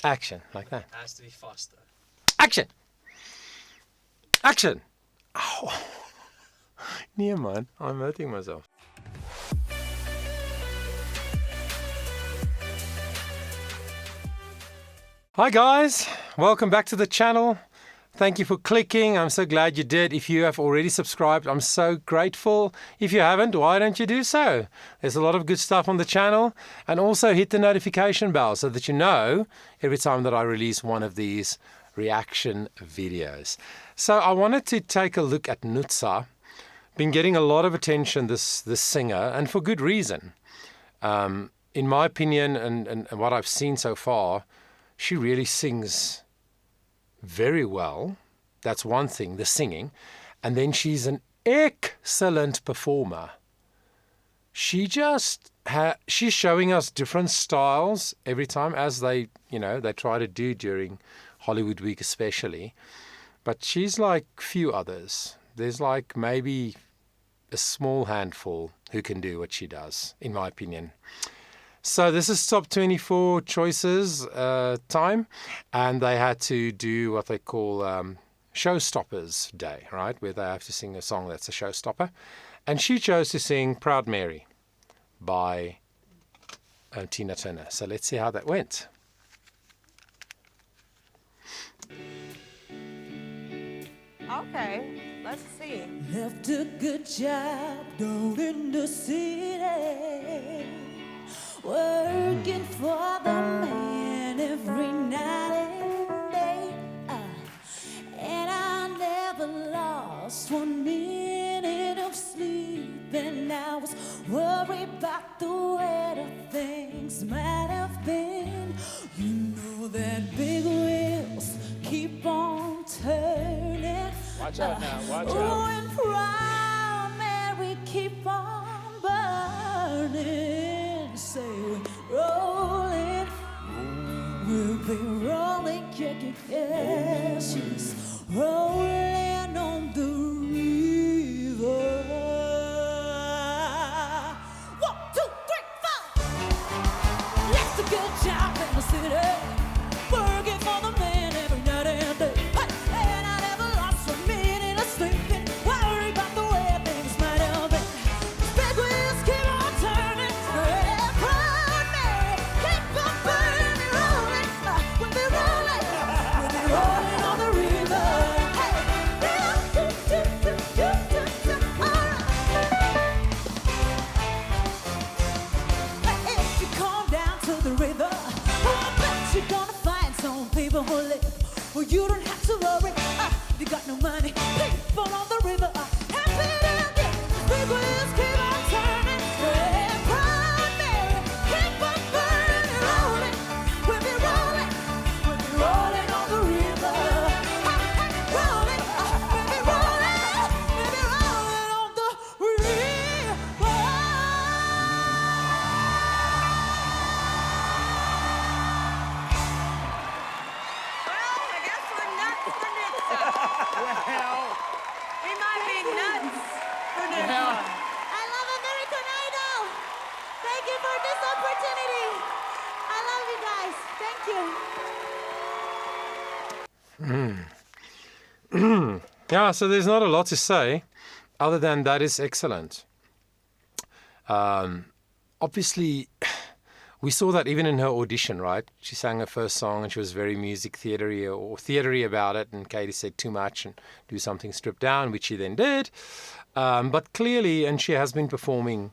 Action, like that. It has to be faster. Action! Action! Ow. Nee man, I'm hurting myself. Hi guys, welcome back to the channel. Thank you for clicking. I'm so glad you did. If you have already subscribed, I'm so grateful. If you haven't, why don't you do so? There's a lot of good stuff on the channel. And also hit the notification bell so that you know every time that I release one of these reaction videos. So I wanted to take a look at Nutsa. Been getting a lot of attention, this singer, and for good reason. In my opinion and what I've seen so far, she really sings very well. That's one thing, the singing. And then she's an excellent performer. She's showing us different styles every time, as they try to do during Hollywood Week especially. But she's like few others. There's like maybe a small handful who can do what she does, in my opinion. So this is top 24 choices time, and they had to do what they call Showstoppers Day, right? Where they have to sing a song that's a showstopper. And she chose to sing Proud Mary by Tina Turner. So let's see how that went. Okay, let's see. Left a good job down in the city, working for the man every night and day. And I never lost 1 minute of sleep, and I was worried about the way that things might have been. You know that big wheels keep on turning. Watch out now, watch out. Oh, and Proud Mary keep on burning. Say we're rolling, we'll be rolling, yeah, she's rolling on the river. 1, 2, 3, 4. Left a good job in the city, working for the man every night and day. Hey, and I never lost 1 minute of sleeping, worried about the way things might have been. Big wheels keep on turning, yeah, Proud Mary keep on burning, rolling, we'll be rolling on the river. Hey, if you come down to the river, I bet you're gonna find some people who live. Well, you don't have to worry if you got no money. People on the river are happy to get. Big wheels keep on turning, yeah, Proud Mary keep on burning, rolling. We'll be rolling on the river. Rolling, we'll be rolling on the river. Well, I guess we're nuts for Nutsa. Well, We might be nuts for Nutsa. well. I love American Idol. Thank you for this opportunity. I love you guys. Thank you. Yeah, so there's not a lot to say other than that is excellent. Obviously, we saw that even in her audition, right? She sang her first song and she was very music theatery about it, and Katie said too much and do something stripped down, which she then did. But clearly, and she has been performing,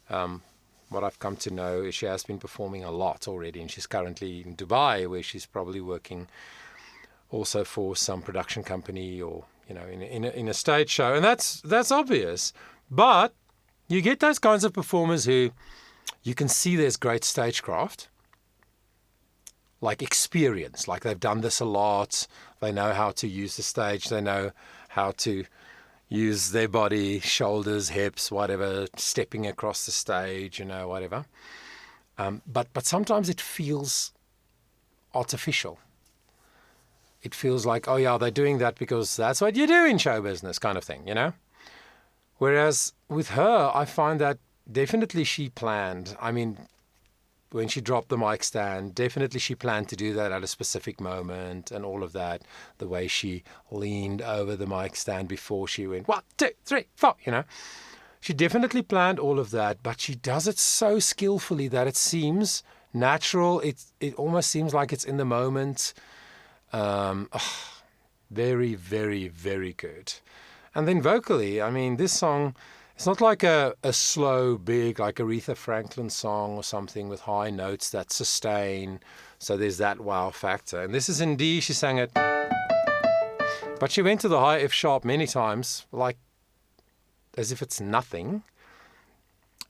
what I've come to know is she has been performing a lot already, and she's currently in Dubai, where she's probably working also for some production company or in a stage show, and that's obvious. But you get those kinds of performers who you can see there's great stagecraft, like experience, like they've done this a lot, they know how to use the stage, they know how to use their body, shoulders, hips, whatever, stepping across the stage, whatever. But sometimes it feels artificial. It feels like, oh yeah, they're doing that because that's what you do in show business, kind of thing, Whereas with her, I find that definitely she planned. I mean, when she dropped the mic stand, definitely she planned to do that at a specific moment and all of that. The way she leaned over the mic stand before she went 1, 2, 3, 4, you know. She definitely planned all of that, but she does it so skillfully that it seems natural. It almost seems like it's in the moment. Very, very, very good. And then vocally, I mean, this song, it's not like a slow, big, like Aretha Franklin song or something with high notes that sustain. So there's that wow factor. And this is in D, she sang it. But she went to the high F sharp many times, like as if it's nothing.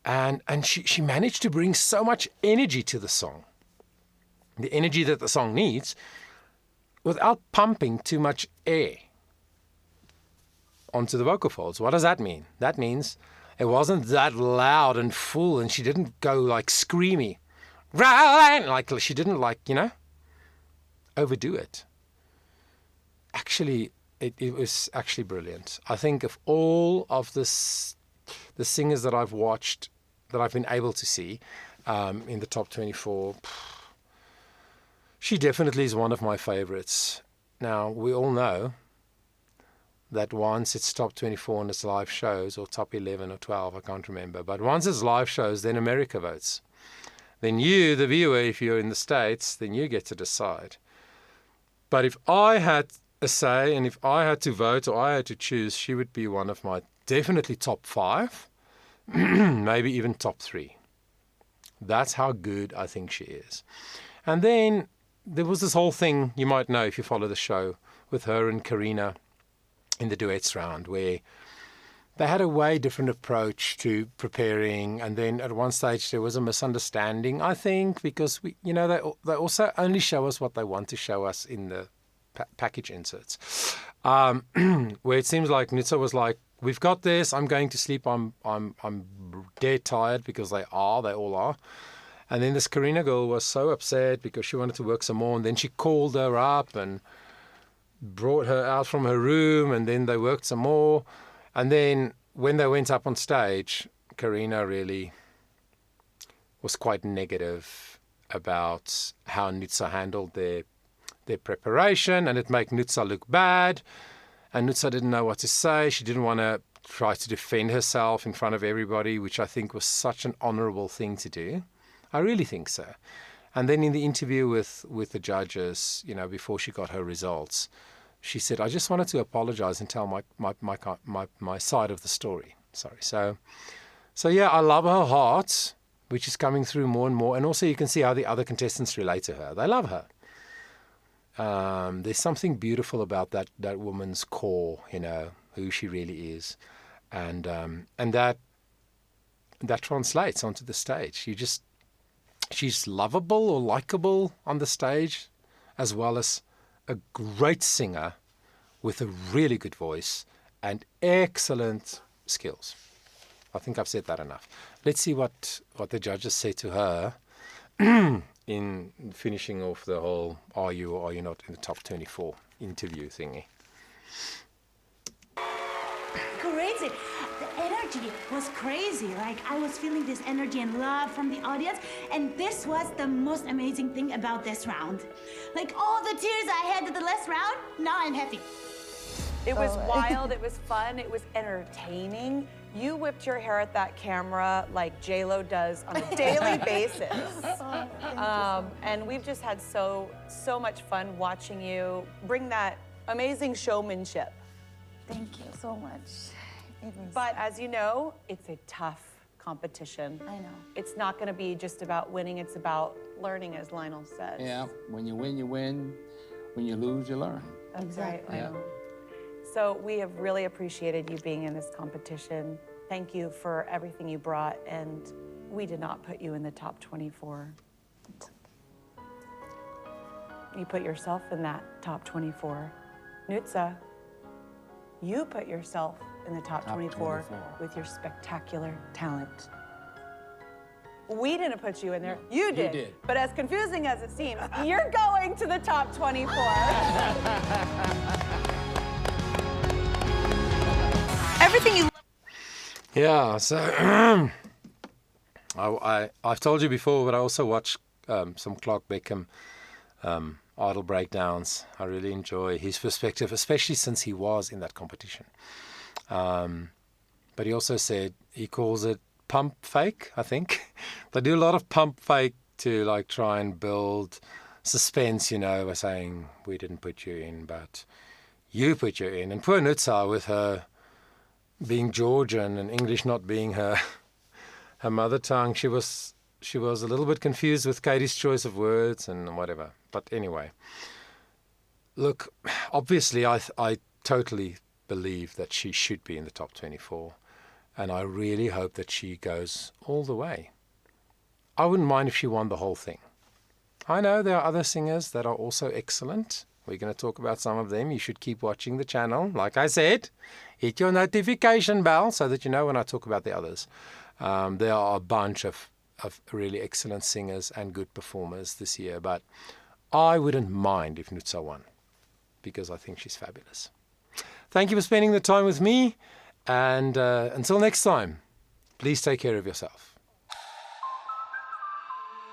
And she managed to bring so much energy to the song. The energy that the song needs, without pumping too much air onto the vocal folds. What does that mean? That means it wasn't that loud and full, and she didn't go like screamy. Like she didn't overdo it. Actually, it was actually brilliant. I think of all of the singers that I've watched, that I've been able to see in the top 24, she definitely is one of my favorites. Now, we all know that once it's top 24 on its live shows, or top 11 or 12, I can't remember, but once it's live shows, then America votes. Then you, the viewer, if you're in the States, then you get to decide. But if I had a say, and if I had to vote or I had to choose, she would be one of my definitely top 5, maybe even top 3. That's how good I think she is. And then there was this whole thing, you might know if you follow the show, with her and Karina in the duets round, where they had a way different approach to preparing. And then at one stage there was a misunderstanding, I think, because they also only show us what they want to show us in the package inserts, where it seems like Nutsa was like, "We've got this. I'm going to sleep. I'm dead tired," because they all are. And then this Karina girl was so upset because she wanted to work some more. And then she called her up and brought her out from her room. And then they worked some more. And then when they went up on stage, Karina really was quite negative about how Nutsa handled their preparation. And it made Nutsa look bad. And Nutsa didn't know what to say. She didn't want to try to defend herself in front of everybody, which I think was such an honorable thing to do. I really think so. And then in the interview with the judges, before she got her results, she said, "I just wanted to apologize and tell my side of the story." Sorry. So yeah, I love her heart, which is coming through more and more. And also you can see how the other contestants relate to her. They love her. There's something beautiful about that woman's core, who she really is. And that translates onto the stage. She's lovable or likable on the stage, as well as a great singer with a really good voice and excellent skills. I think I've said that enough. Let's see what the judges say to her in finishing off the whole "Are you or are you not in the top 24" interview thingy. Crazy. The energy was crazy. Like, I was feeling this energy and love from the audience, and this was the most amazing thing about this round. Like, all the tears I had at the last round, now I'm happy. It was wild, it was fun, it was entertaining. You whipped your hair at that camera like J-Lo does on a daily basis. And we've just had so much fun watching you bring that amazing showmanship. Thank you so much. But as you know, it's a tough competition. I know. It's not going to be just about winning, it's about learning, as Lionel says. Yeah, when you win, you win. When you lose, you learn. That's right. Yeah. So we have really appreciated you being in this competition. Thank you for everything you brought, and we did not put you in the top 24. You put yourself in that top 24. Nutsa, you put yourself in the top 24 with your spectacular talent. We didn't put you in there, you did. But as confusing as it seems, you're going to the top 24. Everything you Yeah, so I've told you before, but I also watch some Clark Beckham idol breakdowns. I really enjoy his perspective, especially since he was in that competition. But he also said he calls it pump fake, I think. They do a lot of pump fake to like try and build suspense, you know, by saying, we didn't put you in, but you put you in. And poor Nutsa, with her being Georgian and English not being her mother tongue, she was a little bit confused with Katie's choice of words and whatever. But anyway, look, obviously I totally believe that she should be in the top 24. And I really hope that she goes all the way. I wouldn't mind if she won the whole thing. I know there are other singers that are also excellent. We're going to talk about some of them. You should keep watching the channel. Like I said, hit your notification bell so that you know when I talk about the others. There are a bunch of really excellent singers and good performers this year. But I wouldn't mind if Nutsa won, because I think she's fabulous. Thank you for spending the time with me. And until next time, please take care of yourself.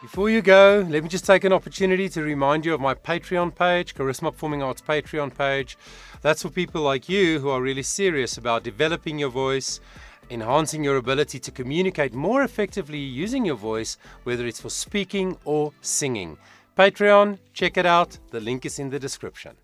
Before you go, let me just take an opportunity to remind you of my Patreon page, Charisma Performing Arts Patreon page. That's for people like you who are really serious about developing your voice, enhancing your ability to communicate more effectively using your voice, whether it's for speaking or singing. Patreon, check it out. The link is in the description.